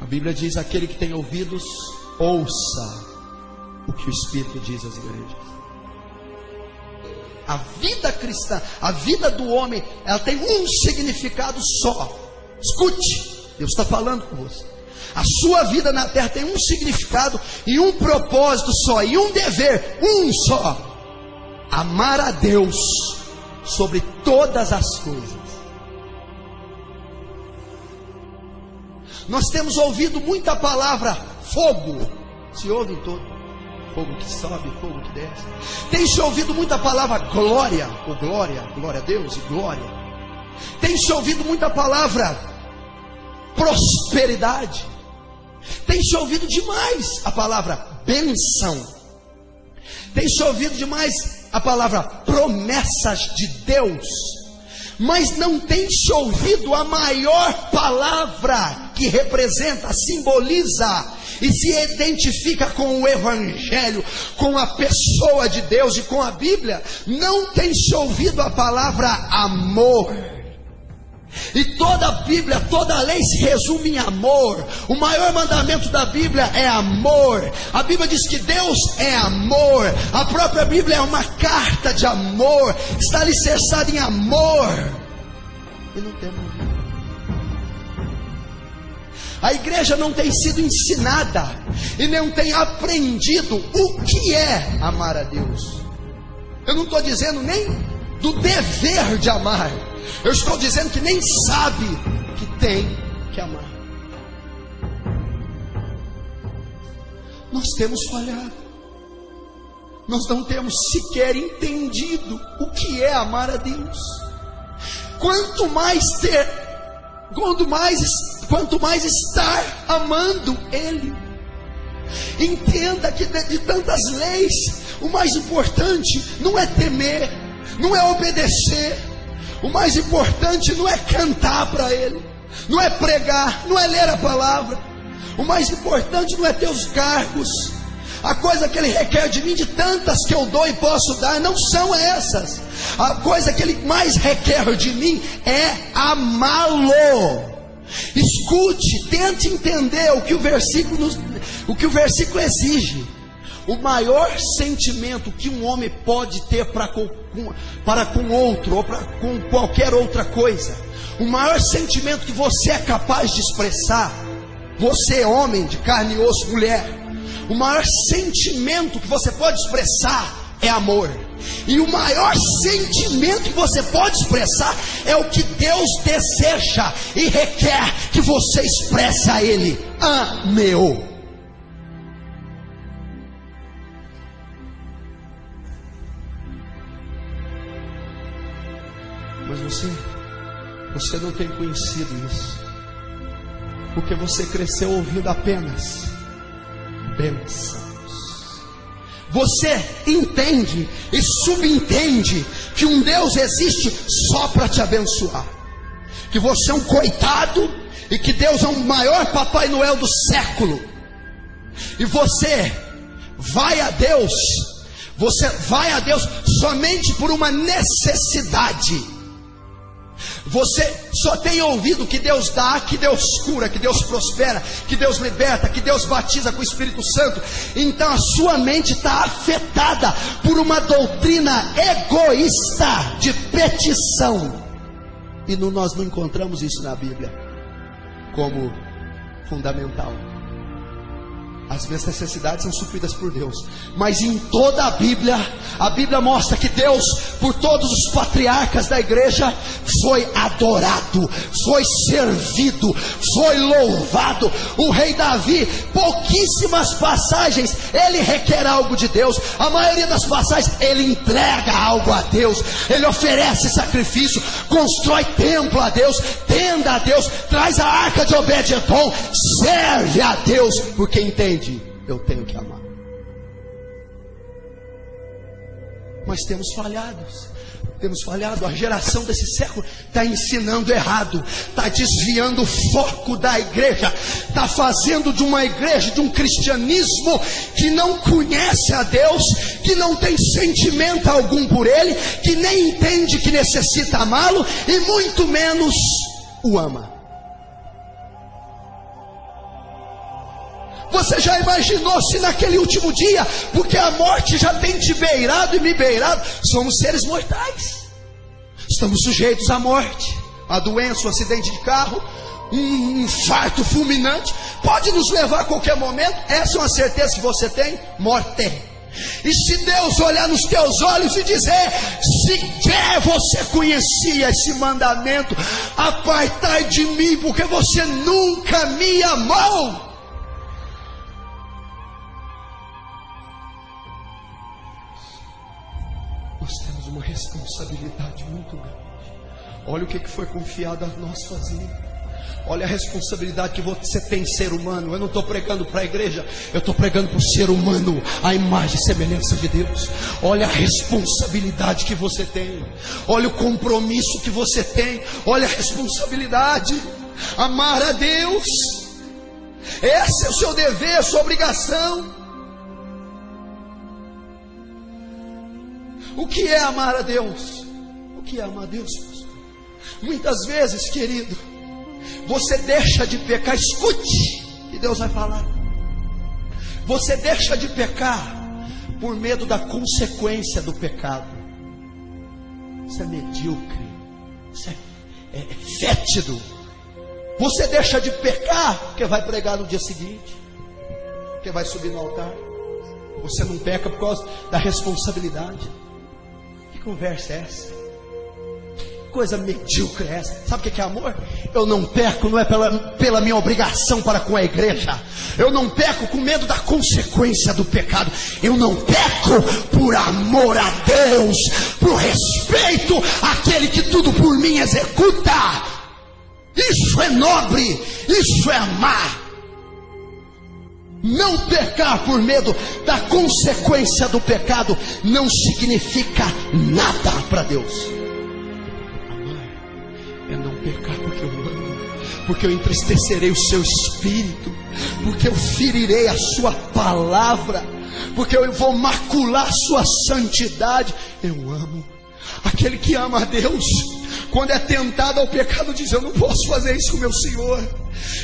A Bíblia diz: aquele que tem ouvidos, ouça o que o Espírito diz às igrejas. A vida cristã, a vida do homem, ela tem um significado só. Escute, Deus está falando com você. A sua vida na terra tem um significado e um propósito só, e um dever, um só: amar a Deus sobre todas as coisas. Nós temos ouvido muita palavra fogo, se ouve todo. Fogo que sobe, fogo que desce. Tem se ouvido muita palavra glória, ou glória, glória a Deus e glória. Tem se ouvido muita palavra prosperidade. Tem se ouvido demais a palavra bênção. Tem se ouvido demais a palavra promessas de Deus. Mas não tem se ouvido a maior palavra que representa, simboliza e se identifica com o Evangelho, com a pessoa de Deus e com a Bíblia. Não tem se ouvido a palavra amor. E toda a Bíblia, toda a lei se resume em amor. O maior mandamento da Bíblia é amor. A Bíblia diz que Deus é amor. A própria Bíblia é uma carta de amor, está alicerçada em amor. E não temos ouvido. A igreja não tem sido ensinada e não tem aprendido o que é amar a Deus. Eu não estou dizendo nem do dever de amar. Eu estou dizendo que nem sabe que tem que amar. Nós temos falhado. Nós não temos sequer entendido o que é amar a Deus. Quanto mais estar amando Ele. Entenda que de tantas leis, o mais importante não é temer, não é obedecer. O mais importante não é cantar para Ele, não é pregar, não é ler a palavra. O mais importante não é ter os cargos. A coisa que Ele requer de mim, de tantas que eu dou e posso dar, não são essas. A coisa que Ele mais requer de mim é amá-lo. Escute, tente entender o que o versículo exige. O maior sentimento que um homem pode ter para com outro, ou para com qualquer outra coisa, o maior sentimento que você é capaz de expressar, você homem de carne e osso, mulher, o maior sentimento que você pode expressar é amor. E o maior sentimento que você pode expressar é o que Deus deseja e requer que você expresse a Ele: ame-o. Mas você não tem conhecido isso, porque você cresceu ouvindo apenas bênçãos. Você entende e subentende que um Deus existe só para te abençoar, que você é um coitado e que Deus é o maior Papai Noel do século. E você vai a Deus somente por uma necessidade. Você só tem ouvido que Deus dá, que Deus cura, que Deus prospera, que Deus liberta, que Deus batiza com o Espírito Santo. Então a sua mente está afetada por uma doutrina egoísta de petição. E nós não encontramos isso na Bíblia como fundamental. As minhas necessidades são supridas por Deus, mas em toda a Bíblia mostra que Deus, por todos os patriarcas da igreja, foi adorado, foi servido, foi louvado. O rei Davi, pouquíssimas passagens ele requer algo de Deus. A maioria das passagens ele entrega algo a Deus, ele oferece sacrifício, constrói templo a Deus, tenda a Deus, traz a arca de Obed-edom, serve a Deus, porque entende: eu tenho que amar. Mas temos falhado. A geração desse século está ensinando errado, está desviando o foco da igreja, está fazendo de uma igreja, de um cristianismo que não conhece a Deus, que não tem sentimento algum por Ele, que nem entende que necessita amá-lo e muito menos o ama. Você já imaginou se naquele último dia, porque a morte já tem te beirado e me beirado, somos seres mortais, estamos sujeitos à morte, a doença, um acidente de carro, um infarto fulminante, pode nos levar a qualquer momento. Essa é uma certeza que você tem, morte. E se Deus olhar nos teus olhos e dizer: sequer você conhecia esse mandamento, apartai de mim, porque você nunca me amou. Nós temos uma responsabilidade muito grande. Olha o que foi confiado a nós fazer. Olha a responsabilidade que você tem, ser humano. Eu não estou pregando para a igreja, eu estou pregando para o ser humano, a imagem e semelhança de Deus. Olha a responsabilidade que você tem. Olha o compromisso que você tem. Olha a responsabilidade. Amar a Deus, esse é o seu dever, a sua obrigação. O que é amar a Deus? O que é amar a Deus, pastor? Muitas vezes, querido, você deixa de pecar. Escute que Deus vai falar. Você deixa de pecar por medo da consequência do pecado. Isso é medíocre, isso é fétido. Você deixa de pecar porque vai pregar no dia seguinte, porque vai subir no altar. Você não peca por causa da responsabilidade. Que conversa é essa? Coisa medíocre é essa? Sabe o que é amor? Eu não peco, não é pela minha obrigação para com a igreja. Eu não peco com medo da consequência do pecado. Eu não peco por amor a Deus, por respeito àquele que tudo por mim executa. Isso é nobre, isso é amar. Não pecar por medo da consequência do pecado não significa nada para Deus. É não pecar porque eu amo, porque eu entristecerei o seu espírito, porque eu ferirei a sua palavra, porque eu vou macular a sua santidade. Eu amo. Aquele que ama a Deus, quando é tentado ao pecado, diz: eu não posso fazer isso com meu Senhor,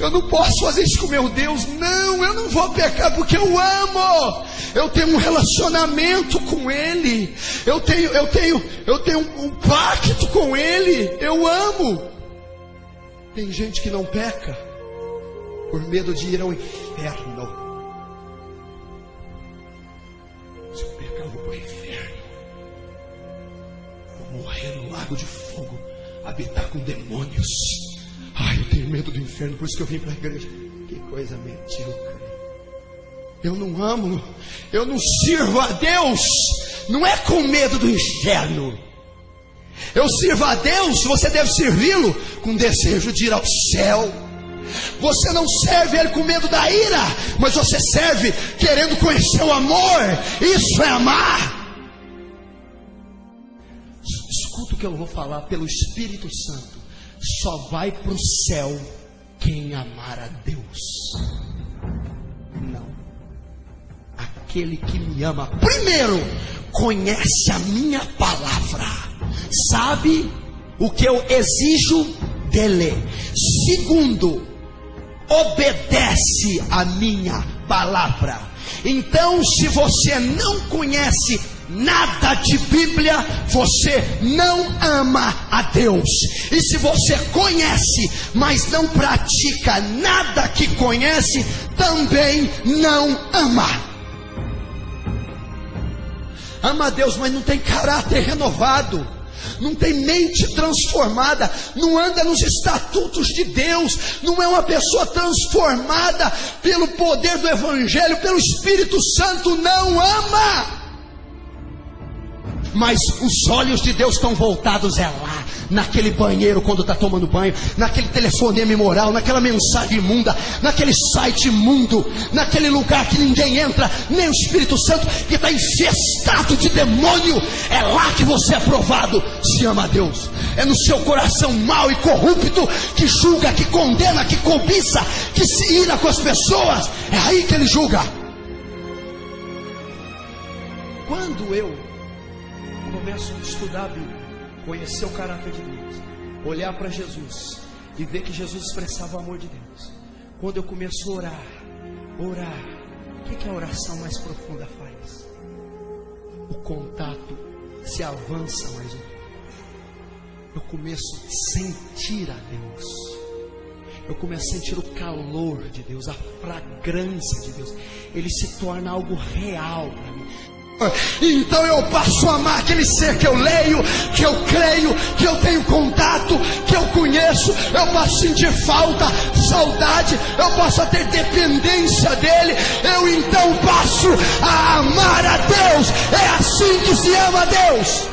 eu não posso fazer isso com meu Deus. Não, eu não vou pecar porque eu amo. Eu tenho um relacionamento com Ele. Eu tenho um pacto com Ele. Eu amo. Tem gente que não peca por medo de ir ao inferno. Se eu pecar, eu vou para o inferno. Vou morrer no lago de fogo, habitar com demônios. Ai, eu tenho medo do inferno, por isso que eu vim para a igreja. Que coisa medíocre. Eu não amo, eu não sirvo a Deus, não é com medo do inferno. Eu sirvo a Deus, você deve servi-lo com desejo de ir ao céu. Você não serve Ele com medo da ira, mas você serve querendo conhecer o amor. Isso é amar. Escuta o que eu vou falar pelo Espírito Santo. Só vai para o céu quem amar a Deus. Não. Aquele que me ama, primeiro, conhece a minha palavra, sabe o que eu exijo dele. Segundo, obedece a minha palavra. Então, se você não conhece nada de Bíblia, você não ama a Deus. E se você conhece, mas não pratica nada que conhece, também não ama. Ama a Deus, mas não tem caráter renovado, não tem mente transformada, não anda nos estatutos de Deus, não é uma pessoa transformada pelo poder do Evangelho, pelo Espírito Santo, não ama. Mas os olhos de Deus estão voltados lá, naquele banheiro quando está tomando banho, naquele telefonema imoral, naquela mensagem imunda, naquele site imundo, naquele lugar que ninguém entra, nem o Espírito Santo, que está infestado de demônio. É lá que você é provado se ama a Deus. É no seu coração mau e corrupto, que julga, que condena, que cobiça, que se ira com as pessoas. É aí que Ele julga. Quando eu começo a estudar a Bíblia, conhecer o caráter de Deus, olhar para Jesus e ver que Jesus expressava o amor de Deus, quando eu começo a orar, Orar. O que a oração mais profunda faz? O contato se avança mais um pouco. Eu começo a sentir a Deus. Eu começo a sentir o calor de Deus, a fragrância de Deus. Ele se torna algo real para mim. Então eu passo a amar aquele ser que eu leio, que eu creio, que eu tenho contato, que eu conheço. Eu posso sentir falta, saudade, eu posso ter dependência dele. Eu então passo a amar a Deus. É assim que se ama a Deus.